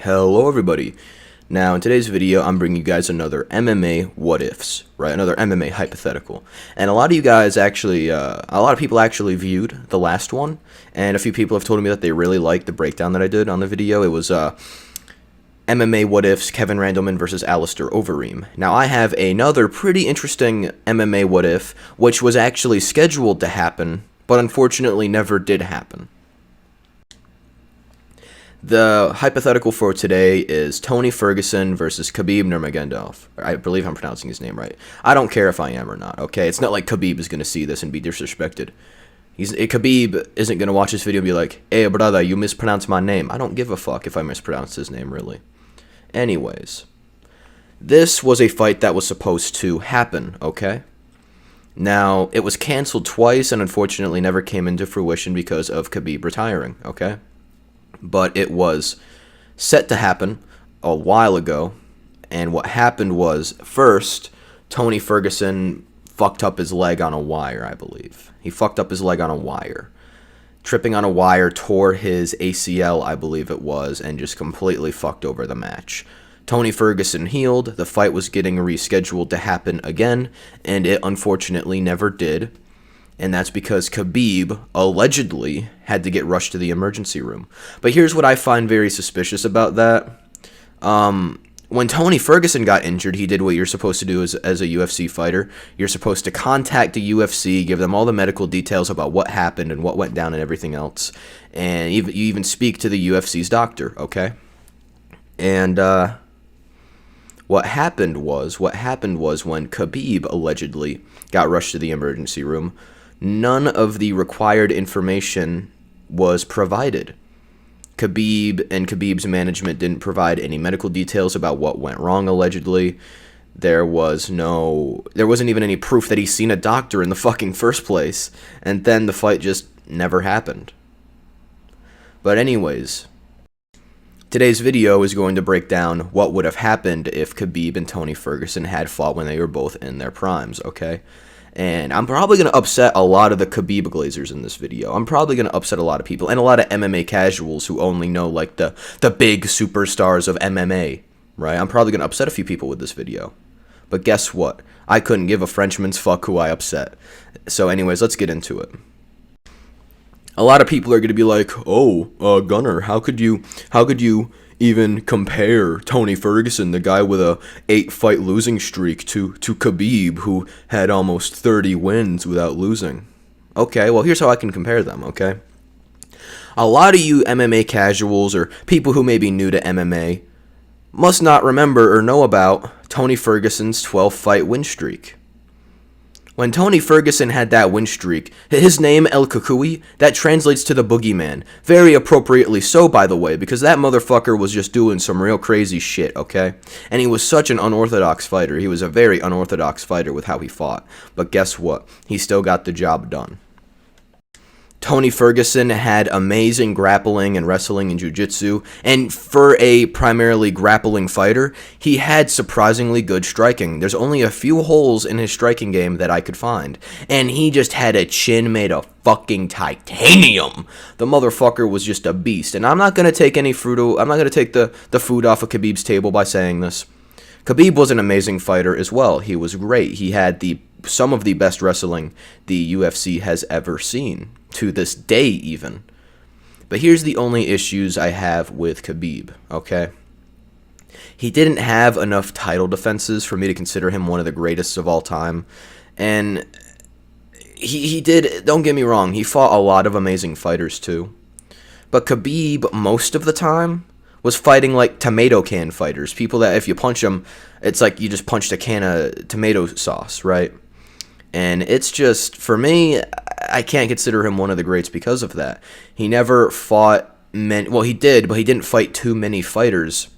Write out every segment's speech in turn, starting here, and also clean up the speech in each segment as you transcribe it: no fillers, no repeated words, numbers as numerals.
Hello everybody. Now in today's video I'm bringing you guys another MMA what ifs, right? Another MMA hypothetical. And a lot of you guys actually, a lot of people actually viewed the last one, and a few people have told me that they really liked the breakdown that I did on the video. It was MMA what ifs, Kevin Randleman versus Alistair Overeem. Now I have another pretty interesting MMA what if, which was actually scheduled to happen, but unfortunately never did happen. The hypothetical for today is Tony Ferguson versus Khabib Nurmagomedov. I believe I'm pronouncing his name right. I don't care if I am or not, okay? It's not like Khabib is going to see this and be disrespected. Khabib isn't going to watch this video and be like, "Hey, brother, you mispronounced my name." I don't give a fuck if I mispronounce his name, really. Anyways, this was a fight that was supposed to happen, okay? Now, it was canceled twice and unfortunately never came into fruition because of Khabib retiring, okay? But it was set to happen a while ago, and what happened was, first, Tony Ferguson fucked up his leg on a wire, I believe. He fucked up his leg on a wire. Tripping on a wire, tore his ACL, I believe it was, and just completely fucked over the match. Tony Ferguson healed, the fight was getting rescheduled to happen again, and it unfortunately never did. And that's because Khabib allegedly had to get rushed to the emergency room. But here's what I find very suspicious about that. When Tony Ferguson got injured, he did what you're supposed to do as a UFC fighter. You're supposed to contact the UFC, give them all the medical details about what happened and what went down and everything else. And you even speak to the UFC's doctor, okay? And what happened was when Khabib allegedly got rushed to the emergency room, none of the required information was provided. Khabib and Khabib's management didn't provide any medical details about what went wrong, allegedly. There wasn't even any proof that he's seen a doctor in the fucking first place. And then the fight just never happened. But anyways, today's video is going to break down what would have happened if Khabib and Tony Ferguson had fought when they were both in their primes, okay? And I'm probably going to upset a lot of the Khabib glazers in this video. I'm probably going to upset a lot of people and a lot of MMA casuals who only know like the big superstars of MMA, right? I'm probably going to upset a few people with this video. But guess what? I couldn't give a Frenchman's fuck who I upset. So anyways, let's get into it. A lot of people are going to be like, "Oh, Gunner, how could you even compare Tony Ferguson, the guy with a 8-fight losing streak, to Khabib, who had almost 30 wins without losing?" Okay, well, here's how I can compare them, okay? A lot of you MMA casuals or people who may be new to MMA must not remember or know about Tony Ferguson's 12-fight win streak. When Tony Ferguson had that win streak, his name, El Kukui, that translates to the boogeyman. Very appropriately so, by the way, because that motherfucker was just doing some real crazy shit, okay? And he was such an unorthodox fighter. He was a very unorthodox fighter with how he fought. But guess what? He still got the job done. Tony Ferguson had amazing grappling and wrestling and jiu-jitsu, and for a primarily grappling fighter, he had surprisingly good striking. There's only a few holes in his striking game that I could find, and he just had a chin made of fucking titanium. The motherfucker was just a beast, and I'm not going to take the food off of Khabib's table by saying this. Khabib was an amazing fighter as well. He was great. He had some of the best wrestling the UFC has ever seen, to this day even. But here's the only issues I have with Khabib, okay? He didn't have enough title defenses for me to consider him one of the greatest of all time. And he did, don't get me wrong, he fought a lot of amazing fighters too. But Khabib, most of the time, was fighting like tomato can fighters. People that if you punch them, it's like you just punched a can of tomato sauce, right? And it's just, for me, I can't consider him one of the greats because of that. He never fought well, he did, but he didn't fight too many fighters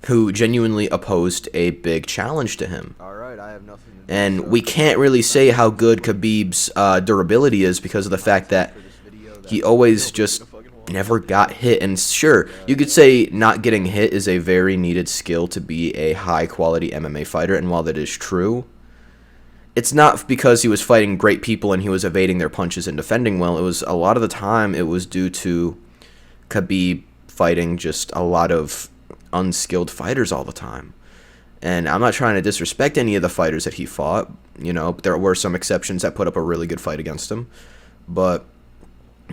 who genuinely opposed a big challenge to him. All right, I have nothing to do. And we can't really say how good Khabib's durability is because of the fact that he always just never got hit. And sure, you could say not getting hit is a very needed skill to be a high-quality MMA fighter, and while that is true, it's not because he was fighting great people and he was evading their punches and defending well. It was a lot of the time it was due to Khabib fighting just a lot of unskilled fighters all the time. And I'm not trying to disrespect any of the fighters that he fought. You know, there were some exceptions that put up a really good fight against him. But,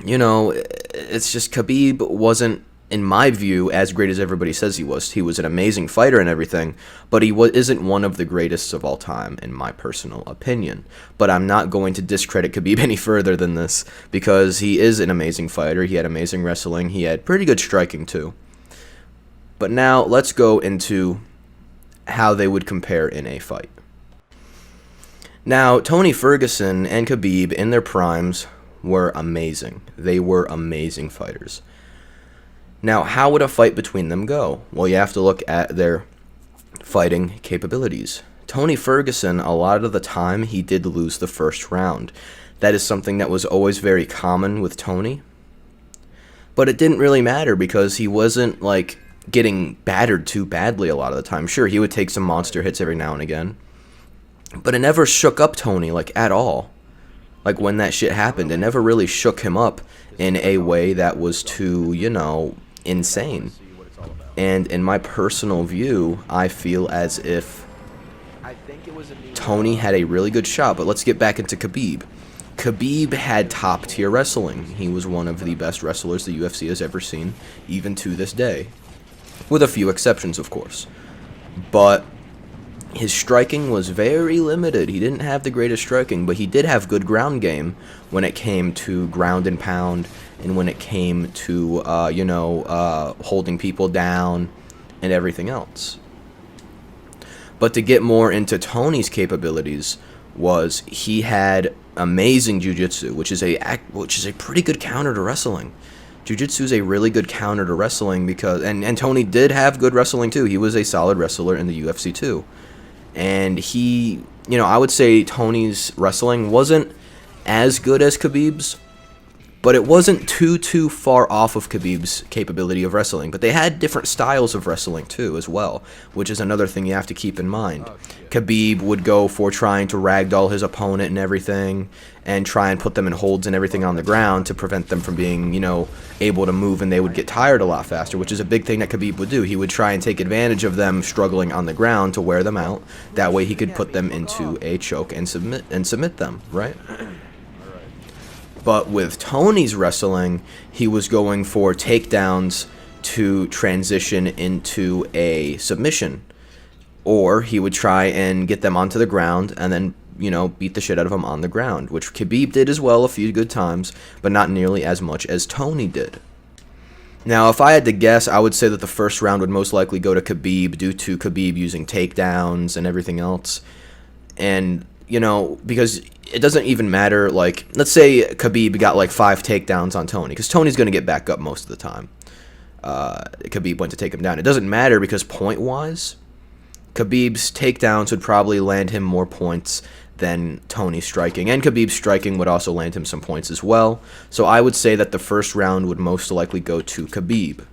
you know, it's just Khabib wasn't, in my view, as great as everybody says he was. He was an amazing fighter and everything, but he isn't one of the greatest of all time, in my personal opinion. But I'm not going to discredit Khabib any further than this, because he is an amazing fighter. He had amazing wrestling. He had pretty good striking, too. But now, let's go into how they would compare in a fight. Now, Tony Ferguson and Khabib in their primes were amazing. They were amazing fighters. Now, how would a fight between them go? Well, you have to look at their fighting capabilities. Tony Ferguson, a lot of the time, he did lose the first round. That is something that was always very common with Tony. But it didn't really matter because he wasn't, like, getting battered too badly a lot of the time. Sure, he would take some monster hits every now and again. But it never shook up Tony, like, at all. Like, when that shit happened, it never really shook him up in a way that was too, you know, insane. And in my personal view, I feel as if Tony had a really good shot. But let's get back into Khabib. Khabib had top tier wrestling. He was one of the best wrestlers the UFC has ever seen, even to this day, with a few exceptions, of course. But his striking was very limited. He didn't have the greatest striking, but he did have good ground game when it came to ground and pound, and when it came to, holding people down and everything else. But to get more into Tony's capabilities, was he had amazing jiu-jitsu, which is a pretty good counter to wrestling. Jiu-jitsu is a really good counter to wrestling because, and Tony did have good wrestling too. He was a solid wrestler in the UFC too. And he, I would say Tony's wrestling wasn't as good as Khabib's, but it wasn't too far off of Khabib's capability of wrestling. But they had different styles of wrestling too as well, which is another thing you have to keep in mind. Khabib would go for trying to ragdoll his opponent and everything, and try and put them in holds and everything on the ground to prevent them from being, able to move, and they would get tired a lot faster, which is a big thing that Khabib would do. He would try and take advantage of them struggling on the ground to wear them out. That way he could put them into a choke and submit them, right? But with Tony's wrestling, he was going for takedowns to transition into a submission. Or he would try and get them onto the ground and then, beat the shit out of them on the ground, which Khabib did as well a few good times, but not nearly as much as Tony did. Now, if I had to guess, I would say that the first round would most likely go to Khabib due to Khabib using takedowns and everything else. And, because it doesn't even matter, like, let's say Khabib got like 5 takedowns on Tony, because Tony's going to get back up most of the time. Khabib went to take him down. It doesn't matter because point-wise, Khabib's takedowns would probably land him more points than Tony's striking, and Khabib's striking would also land him some points as well. So I would say that the first round would most likely go to Khabib.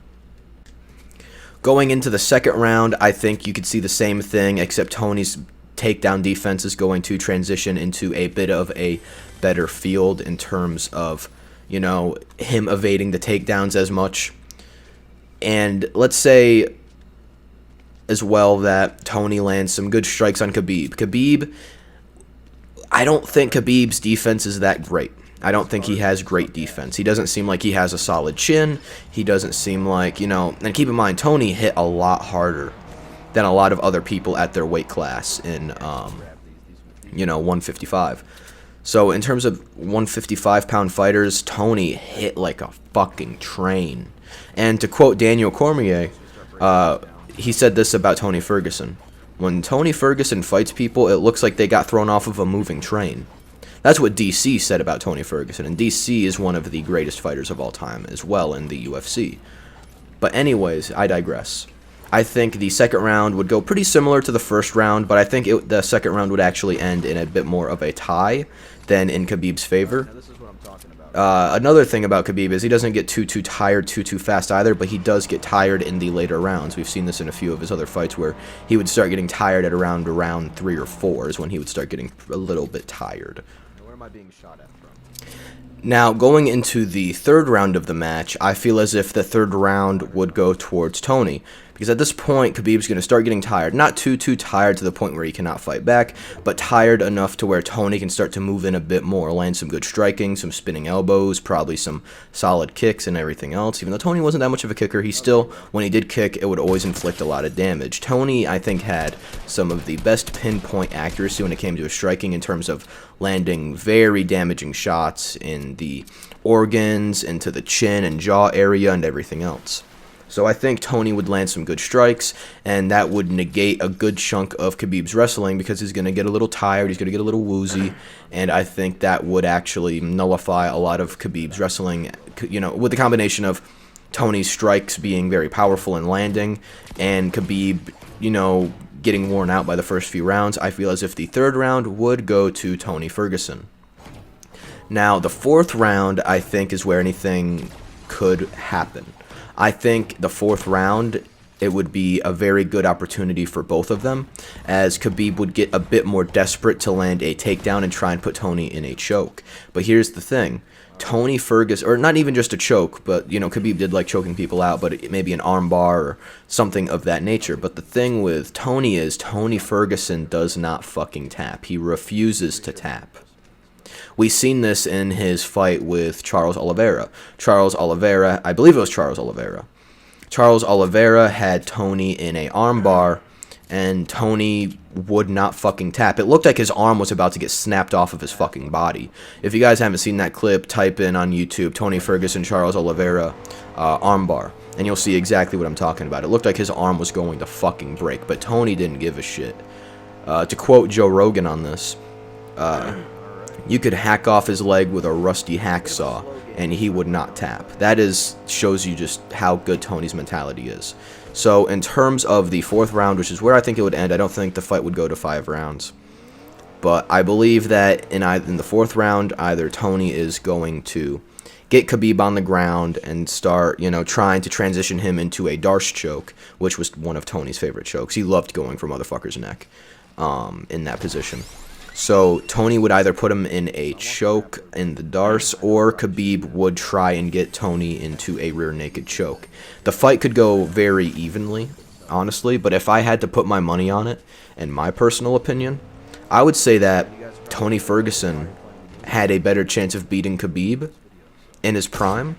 Going into the second round, I think you could see the same thing, except Tony's takedown defense is going to transition into a bit of a better field in terms of, him evading the takedowns as much. And let's say as well that Tony lands some good strikes on Khabib. I don't think Khabib's defense is that great. I don't think he has great defense. He doesn't seem like he has a solid chin. He doesn't seem like, and keep in mind, Tony hit a lot harder than a lot of other people at their weight class in, 155. So in terms of 155-pound fighters, Tony hit like a fucking train. And to quote Daniel Cormier, he said this about Tony Ferguson: when Tony Ferguson fights people, it looks like they got thrown off of a moving train. That's what DC said about Tony Ferguson, and DC is one of the greatest fighters of all time as well in the UFC. But anyways, I digress. I think the second round would go pretty similar to the first round, but I think the second round would actually end in a bit more of a tie than in Khabib's favor. Another thing about Khabib is he doesn't get too tired too fast either, but he does get tired in the later rounds. We've seen this in a few of his other fights where he would start getting tired at around round 3 or 4 is when he would start getting a little bit tired. Where am I being shot at from? Now, going into the third round of the match, I feel as if the third round would go towards Tony. Because at this point, Khabib's going to start getting tired. Not too tired to the point where he cannot fight back, but tired enough to where Tony can start to move in a bit more, land some good striking, some spinning elbows, probably some solid kicks and everything else. Even though Tony wasn't that much of a kicker, he still, when he did kick, it would always inflict a lot of damage. Tony, I think, had some of the best pinpoint accuracy when it came to his striking in terms of landing very damaging shots in the organs, into the chin and jaw area, and everything else. So I think Tony would land some good strikes, and that would negate a good chunk of Khabib's wrestling because he's going to get a little tired, he's going to get a little woozy, and I think that would actually nullify a lot of Khabib's wrestling, you know, with the combination of Tony's strikes being very powerful and landing, and Khabib, you know, getting worn out by the first few rounds. I feel as if the third round would go to Tony Ferguson. Now, the fourth round, I think, is where anything could happen. I think the fourth round, it would be a very good opportunity for both of them, as Khabib would get a bit more desperate to land a takedown and try and put Tony in a choke. But here's the thing. Tony Ferguson, or not even just a choke, but, you know, Khabib did like choking people out, but it may be an armbar or something of that nature. But the thing with Tony is Tony Ferguson does not fucking tap. He refuses to tap. We've seen this in his fight with Charles Oliveira. I believe it was Charles Oliveira. Charles Oliveira had Tony in a armbar, and Tony would not fucking tap. It looked like his arm was about to get snapped off of his fucking body. If you guys haven't seen that clip, type in on YouTube, Tony Ferguson, Charles Oliveira, armbar, and you'll see exactly what I'm talking about. It looked like his arm was going to fucking break, but Tony didn't give a shit. To quote Joe Rogan on this, you could hack off his leg with a rusty hacksaw, and he would not tap. That shows you just how good Tony's mentality is. So in terms of the fourth round, which is where I think it would end, I don't think the fight would go to 5 rounds. But I believe that in the fourth round, either Tony is going to get Khabib on the ground and start, you know, trying to transition him into a Darce choke, which was one of Tony's favorite chokes. He loved going for motherfucker's neck in that position. So Tony would either put him in a choke in the Darce, or Khabib would try and get Tony into a rear naked choke. The fight could go very evenly, honestly, but if I had to put my money on it, in my personal opinion, I would say that Tony Ferguson had a better chance of beating Khabib in his prime.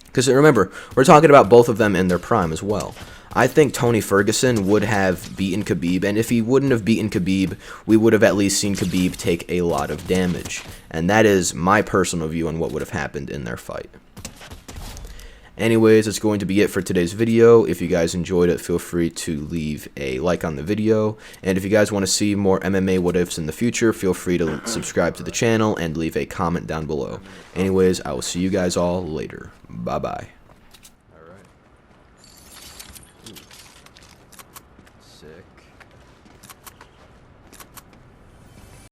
Because remember, we're talking about both of them in their prime as well. I think Tony Ferguson would have beaten Khabib, and if he wouldn't have beaten Khabib, we would have at least seen Khabib take a lot of damage. And that is my personal view on what would have happened in their fight. Anyways, that's going to be it for today's video. If you guys enjoyed it, feel free to leave a like on the video. And if you guys want to see more MMA what-ifs in the future, feel free to subscribe to the channel and leave a comment down below. Anyways, I will see you guys all later. Bye-bye. Sick.